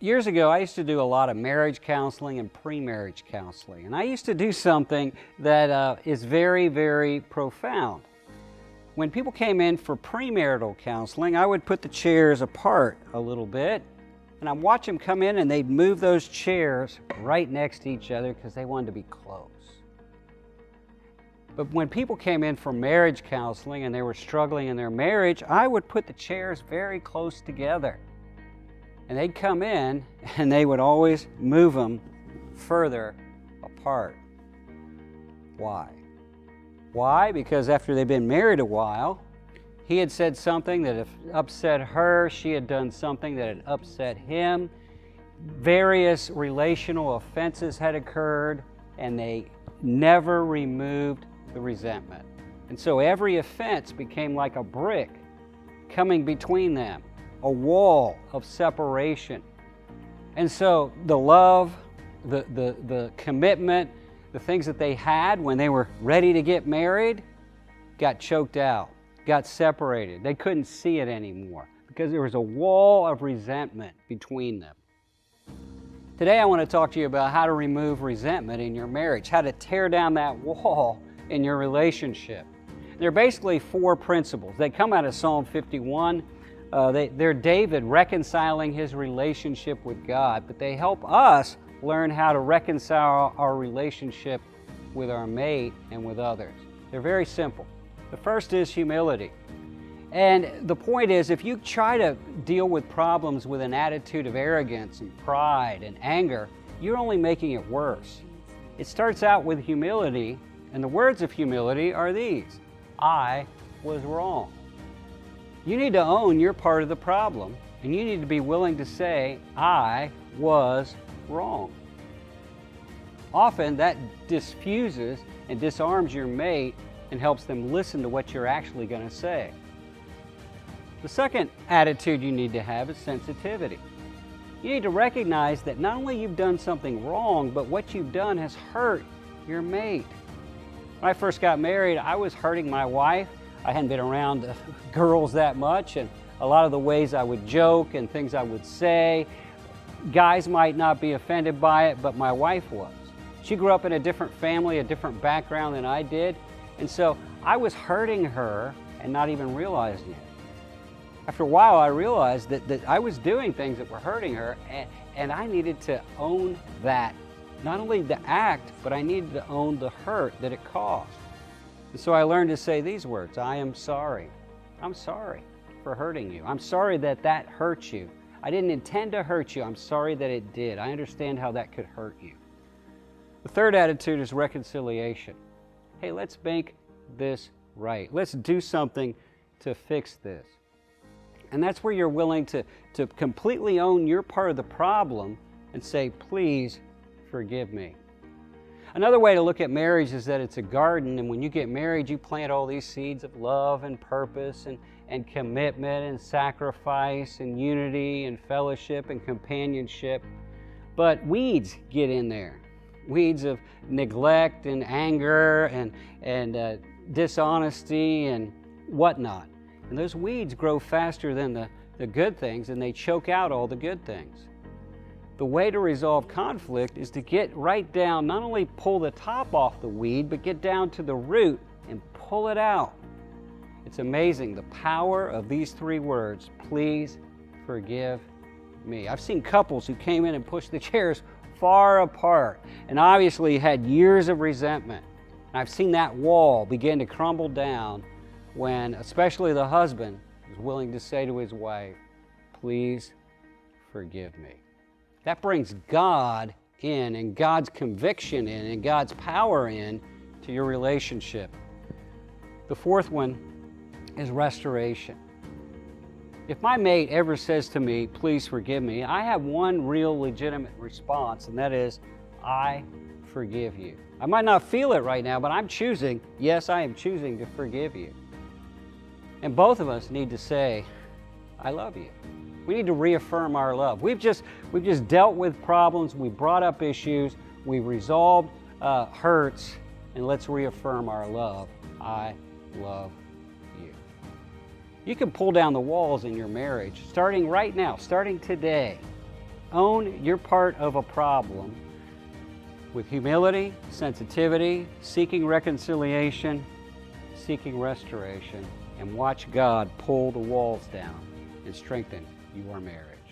Years ago, I used to do a lot of marriage counseling and pre-marriage counseling. And I used to do something that is very, very profound. When people came in for premarital counseling, I would put the chairs apart a little bit, and I'd watch them come in and they'd move those chairs right next to each other because they wanted to be close. But when people came in for marriage counseling and they were struggling in their marriage, I would put the chairs very close together. And they'd come in and they would always move them further apart. Why? Why? Because after they'd been married a while, he had said something that had upset her, she had done something that had upset him, various relational offenses had occurred, and they never removed the resentment. And so every offense became like a brick coming between them, a wall of separation. And so the love, the commitment, the things that they had when they were ready to get married got choked out, got separated. They couldn't see it anymore because there was a wall of resentment between them. Today I want to talk to you about how to remove resentment in your marriage, how to tear down that wall in your relationship. There are basically four principles. They come out of Psalm 51. They're David reconciling his relationship with God, but they help us learn how to reconcile our relationship with our mate and with others. They're very simple. The first is humility. And the point is, if you try to deal with problems with an attitude of arrogance and pride and anger, you're only making it worse. It starts out with humility, and the words of humility are these: I was wrong. You need to own your part of the problem, and you need to be willing to say, I was wrong. Often that diffuses and disarms your mate and helps them listen to what you're actually going to say. The second attitude you need to have is sensitivity. You need to recognize that not only you've done something wrong, but what you've done has hurt your mate. When I first got married, I was hurting my wife. I hadn't been around girls that much, and a lot of the ways I would joke and things I would say, guys might not be offended by it, but my wife was. She grew up in a different family, a different background than I did, and so I was hurting her and not even realizing it. After a while, I realized that I was doing things that were hurting her, and I needed to own that. Not only the act, but I needed to own the hurt that it caused. And so I learned to say these words: I am sorry. I'm sorry for hurting you. I'm sorry that that hurt you. I didn't intend to hurt you. I'm sorry that it did. I understand how that could hurt you. The third attitude is reconciliation. Hey, let's make this right. Let's do something to fix this. And that's where you're willing to completely own your part of the problem and say, please forgive me. Another way to look at marriage is that it's a garden, and when you get married, you plant all these seeds of love and purpose and commitment and sacrifice and unity and fellowship and companionship. But weeds get in there. Weeds of neglect and anger and dishonesty and whatnot. And those weeds grow faster than the good things, and they choke out all the good things. The way to resolve conflict is to get right down, not only pull the top off the weed, but get down to the root and pull it out. It's amazing the power of these three words: please forgive me. I've seen couples who came in and pushed the chairs far apart and obviously had years of resentment. And I've seen that wall begin to crumble down when especially the husband is willing to say to his wife, please forgive me. That brings God in, and God's conviction in, and God's power in to your relationship. The fourth one is restoration. If my mate ever says to me, please forgive me, I have one real legitimate response, and that is, I forgive you. I might not feel it right now, but I'm choosing, yes, I am choosing to forgive you. And both of us need to say, I love you. We need to reaffirm our love. We've just dealt with problems, we brought up issues, we resolved hurts, and let's reaffirm our love. I love you. You can pull down the walls in your marriage, starting right now, starting today. own your part of a problem with humility, sensitivity, seeking reconciliation, seeking restoration, and watch God pull the walls down and strengthen your marriage.